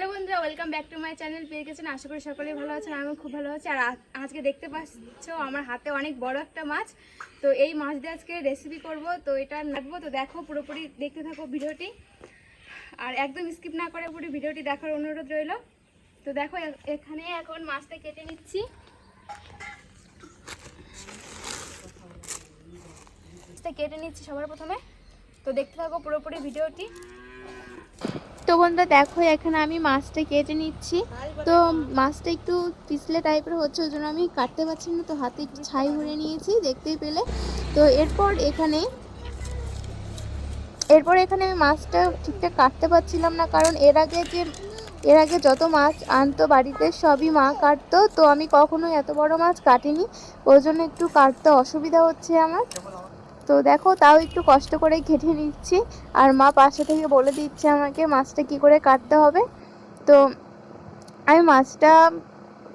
Hello বন্ধুরা, welcome back to my channel Priyo kitchen. আশা করি সকলেই ভালো আছেন, আমিও খুব ভালো আছি। আর আজকে দেখতে পাচ্ছ আমার হাতে অনেক বড় একটা মাছ। তো এই মাছ দিয়ে আজকে রেসিপি করব। তো এটা নাড়বো, তো দেখো পুরোপুরি দেখতে থাকো ভিডিওটি, আর একদম স্কিপ না করে পুরো ভিডিওটি দেখার অনুরোধ রইল। তো দেখো এখানে এখন মাছটা কেটে নিচ্ছি। সবার প্রথমে, তো দেখতে থাকো পুরোপুরি ভিডিওটি। তো বন্ধুরা দেখো, এখানে আমি মাছটা কেটে নিচ্ছি। তো মাছটা একটু পিছলে টাইপের হচ্ছে, ওই জন্য আমি কাটতে পারছি না, তো হাতে একটু ছাই ভরে নিয়েছি দেখতেই পেলে। তো এরপর এখানে আমি মাছটা ঠিকঠাক কাটতে পারছিলাম না, কারণ এর আগে যত মাছ আনতো বাড়িতে সবই মা কাটতো। তো আমি কখনোই এত বড় মাছ কাটিনি, ওই জন্য একটু কাটতে অসুবিধা হচ্ছে আমার। তো দেখো, তাও একটু কষ্ট করে কেটে নিচ্ছি, আর মা পাশে থেকে বলে দিচ্ছে আমাকে মাছটা কি করে কাটতে হবে। তো আমি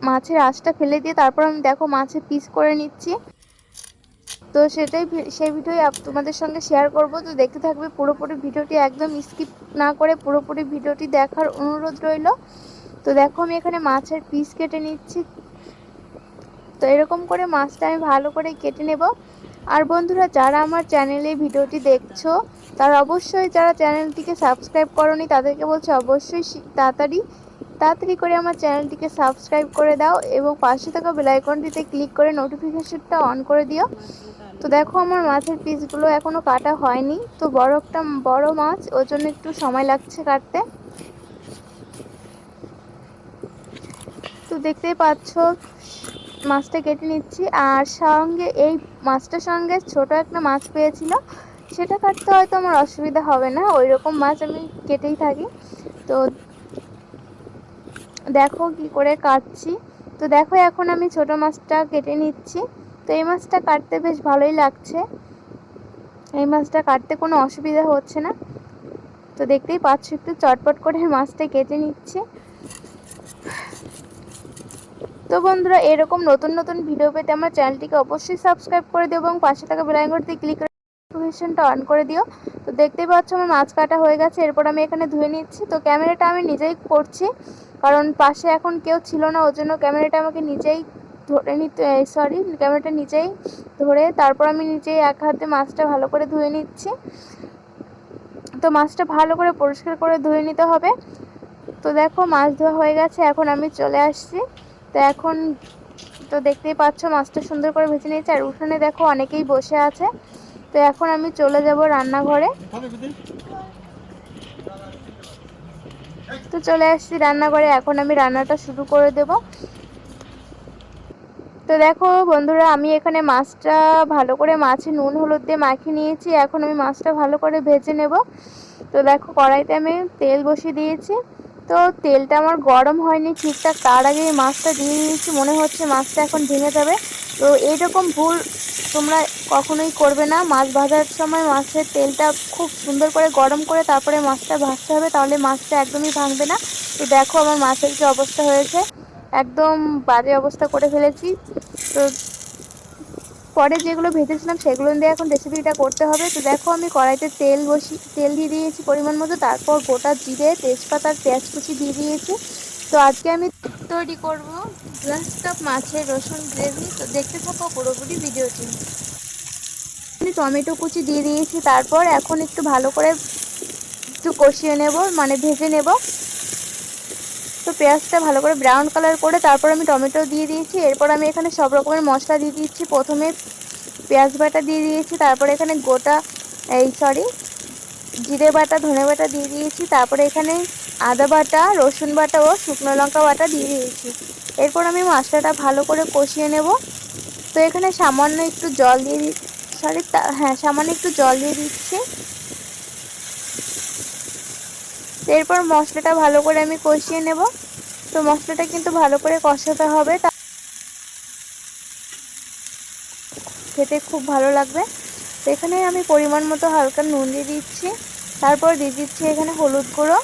মাছের আঁশটা ফেলে দিয়ে তারপর আমি দেখো মাছের পিস করে নিচ্ছি। তো সেই ভিডিওই তোমাদের সঙ্গে শেয়ার করব। তো দেখতে থাকবে পুরোপুরি ভিডিওটি, একদম স্কিপ না করে পুরোপুরি ভিডিওটি দেখার অনুরোধ রইল। তো দেখো, আমি এখানে মাছের পিস কেটে নিচ্ছি। তো এরকম করে মাছটা আমি ভালো করে কেটে নেব। আর বন্ধুরা, যারা আমার চ্যানেলে ভিডিওটি দেখছো, তারা অবশ্যই, যারা চ্যানেলটিকে সাবস্ক্রাইব করোনি তাদেরকে বলছি অবশ্যই তাড়াতাড়ি করে আমার চ্যানেলটিকে সাবস্ক্রাইব করে দাও এবং পাশে থাকা বেল আইকনটিতে ক্লিক করে নোটিফিকেশনটা অন করে দিও। তো দেখো, আমার মাছের পিসগুলো এখনও কাটা হয়নি। তো বড় মাছ, ওই জন্য একটু সময় লাগছে কাটতে। তো দেখতেই পাচ্ছ মাছটা কেটে নিচ্ছি। আর সঙ্গে এই মাছটার সঙ্গে ছোট একটা মাছ পেয়েছিল, সেটা কাটতে হয়তো আমার অসুবিধা হবে না, ওই রকম মাছ আমি কেটেই থাকি। তো দেখো কি করে কাটছি। তো দেখো, এখন আমি ছোট মাছটা কেটে নিচ্ছি। তো এই মাছটা কাটতে বেশ ভালোই লাগছে, এই মাছটা কাটতে কোনো অসুবিধা হচ্ছে না। তো দেখতেই পাচ্ছ, একটু চটপট করে মাছটা কেটে নিচ্ছি। তো বন্ধুরা, এরকম নতুন নতুন ভিডিও পেতে আমার চ্যানেলটিকে অবশ্যই সাবস্ক্রাইব করে দিও এবং পাশে থাকা বেল আইকনটি ক্লিক করে নোটিফিকেশনটা অন করে দিও। তো দেখতেই পাচ্ছ আমার মাছ কাটা হয়ে গেছে। এরপর আমি এখানে ধুয়ে নিচ্ছি। তো ক্যামেরাটা আমি নিজেই করছি, কারণ পাশে এখন কেউ ছিল না, ওই জন্য ক্যামেরাটা আমাকে নিজেই ক্যামেরাটা নিজেই ধরে তারপর আমি নিজেই এক হাতে মাছটা ভালো করে ধুয়ে নিচ্ছি। তো মাছটা ভালো করে পরিষ্কার করে ধুয়ে নিতে হবে। তো দেখো, মাছ ধোয়া হয়ে গেছে, এখন আমি চলে আসছি। তো দেখতেই পাচ্ছ মাছটা সুন্দর করে ভেজে নিয়েছি। আর উঠানে দেখো অনেকেই বসে আছে। তো এখন আমি চলে যাব রান্নাঘরে। তো চলে আসছি রান্নাঘরে, এখন আমি রান্নাটা শুরু করে দেব। তো দেখো বন্ধুরা, আমি এখানে মাছটা ভালো করে মাছে নুন হলুদ দিয়ে মাখিয়ে নিয়েছি। এখন আমি মাছটা ভালো করে ভেজে নেব। তো দেখো, কড়াইতে আমি তেল বসিয়ে দিয়েছি। তো তেলটা আমার গরম হয়নি ঠিকঠাক, তার আগে মাছটা দিয়ে দিয়েছি, মনে হচ্ছে মাছটা এখন ভেঙে যাবে। তো এইরকম ভুল তোমরা কখনোই করবে না। মাছ ভাজার সময় মাছের তেলটা খুব সুন্দর করে গরম করে তারপরে মাছটা ভাজতে হবে, তাহলে মাছটা একদমই ভাঙবে না। তো দেখো আমার মাছের যে অবস্থা হয়েছে, একদম বাজে অবস্থা করে ফেলেছি। তো পরে যেগুলো ভেজেছিলাম সেগুলো দিয়ে এখন রেসিপিটা করতে হবে। তো দেখো, আমি কড়াইতে তেল দিয়ে দিয়েছি পরিমাণ মতো, তারপর গোটা জিরে, তেজপাতা আর পেঁয়াজ কুচি দিয়ে দিয়েছি। তো আজকে আমি তৈরি করব গ্লাস কাপ মাছের রসুন গ্রেভি। তো দেখতে থাকো পুরোপুরি ভিডিওটি। আমি টমেটো কুচি দিয়ে দিয়েছি, তারপর এখন একটু ভালো করে একটু কষিয়ে নেব, মানে ভেজে নেব। তো পেঁয়াজটা ভালো করে ব্রাউন কালার করে তারপর আমি টমেটো দিয়ে দিয়েছি। এরপর আমি এখানে সব রকমের মশলা দিয়ে দিচ্ছি। প্রথমে পেঁয়াজ বাটা দিয়ে দিয়েছি, তারপরে এখানে জিরে বাটা, ধনে বাটা দিয়ে দিয়েছি, তারপরে এখানে আদা বাটা, রসুন বাটা ও শুকনো লঙ্কা বাটা দিয়ে দিয়েছি। এরপর আমি মশলাটা ভালো করে কষিয়ে নেব। তো এখানে সামান্য একটু জল দিয়ে দিচ্ছি। এরপর মশলাটা ভালো করে আমি কষিয়ে নেব। তো মশলাটা কিন্তু ভালো করে কষাতে হবে, খেতে খুব ভালো লাগবে। তো এখানে আমি পরিমাণ মতো হালকা নুন দিয়ে দিচ্ছি, তারপর দিয়ে দিচ্ছি এখানে হলুদ গুঁড়ো।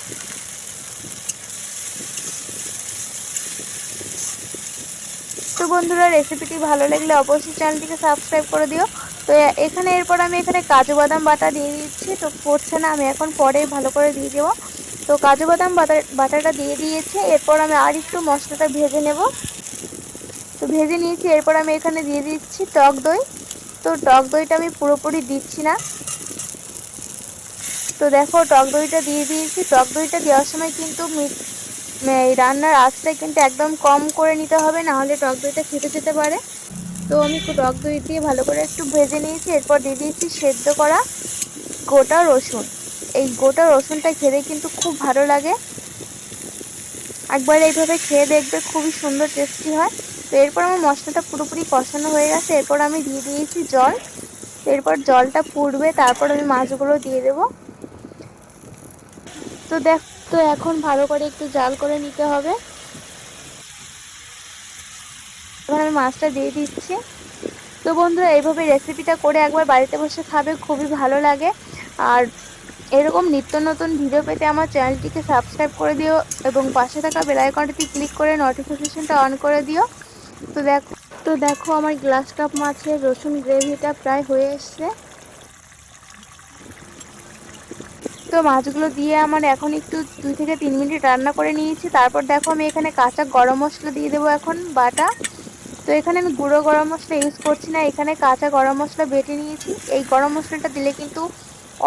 তো বন্ধুরা, রেসিপিটি ভালো লাগলে অবশ্যই চ্যানেলটিকে সাবস্ক্রাইব করে দিও। তো এরপর আমি এখানে কাজু বাদাম বাটা দিয়ে দিচ্ছি। তো পড়ছে না, আমি এখন পরে ভালো করে দিয়ে দেবো। তো কাজু বাদাম বাটাটা দিয়ে দিয়েছি। এরপর আমি আর একটু মশলাটা ভেজে নেব। তো ভেজে নিয়েছি। এরপর আমি এখানে দিয়ে দিচ্ছি টক দই। তো টক দইটা আমি পুরোপুরি দিচ্ছি না। তো দেখো টক দইটা দিয়ে দিয়েছি। টক দইটা দেওয়ার সময় কিন্তু এই রান্নার আঁচটা কিন্তু একদম কম করে নিতে হবে, নাহলে টক দইটা খেতে যেতে পারে। তো আমি টক দই দিয়ে ভালো করে একটু ভেজে নিয়েছি। এরপর দিয়ে দিয়েছি সেদ্ধ করা গোটা রসুন। এই গোটা রসুনটা খেতে কিন্তু খুব ভালো লাগে, একবার এইভাবে খেয়ে দেখবে, খুবই সুন্দর টেস্টি হয়। তো এরপর আমার মশলাটা পুরোপুরি কষানো হয়ে গেছে। এরপর আমি দিয়ে দিয়েছি জল। এরপর জলটা ফুটবে, তারপর আমি মাছগুলো দিয়ে দেবো। তো এখন ভালো করে একটু জাল করে নিতে হবে। এখন আমি মাছটা দিয়ে দিচ্ছি। তো বন্ধুরা, এইভাবে রেসিপিটা করে একবার বাড়িতে বসে খাবে, খুবই ভালো লাগে। আর এরকম নিত্য নতুন ভিডিও পেতে আমার চ্যানেলটিকে সাবস্ক্রাইব করে দিও এবং পাশে থাকা বেল আইকনটিতে ক্লিক করে নোটিফিকেশনটা অন করে দিও। তো দেখো আমার গ্লাস কাপ মাছের রসুন গ্রেভিটা প্রায় হয়ে এসছে। তো মাছগুলো দিয়ে আমার এখন একটু 2 থেকে 3 মিনিট রান্না করে নিয়েছি। তারপর দেখো আমি এখানে কাঁচা গরম মশলা দিয়ে দেবো এখন বাটা। তো এখানে আমি গুঁড়ো গরম মশলা ইউজ করছি না, এখানে কাঁচা গরম মশলা বেটে নিয়েছি। এই গরম মশলাটা দিলে কিন্তু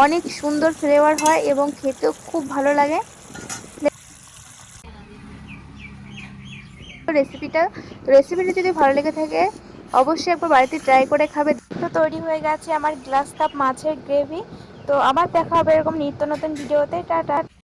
অনেক সুন্দর ফ্লেভার হয় এবং খেতেও খুব ভালো লাগে। রেসিপিটা যদি ভালো লেগে থাকে অবশ্যই একবার বাড়িতে ট্রাই করে খাবে। তো তৈরি হয়ে গেছে আমার গ্লাস কাপ মাছের গ্রেভি। তো আবার দেখা হবে এরকম নিত্য নতুন ভিডিওতে। টাটা।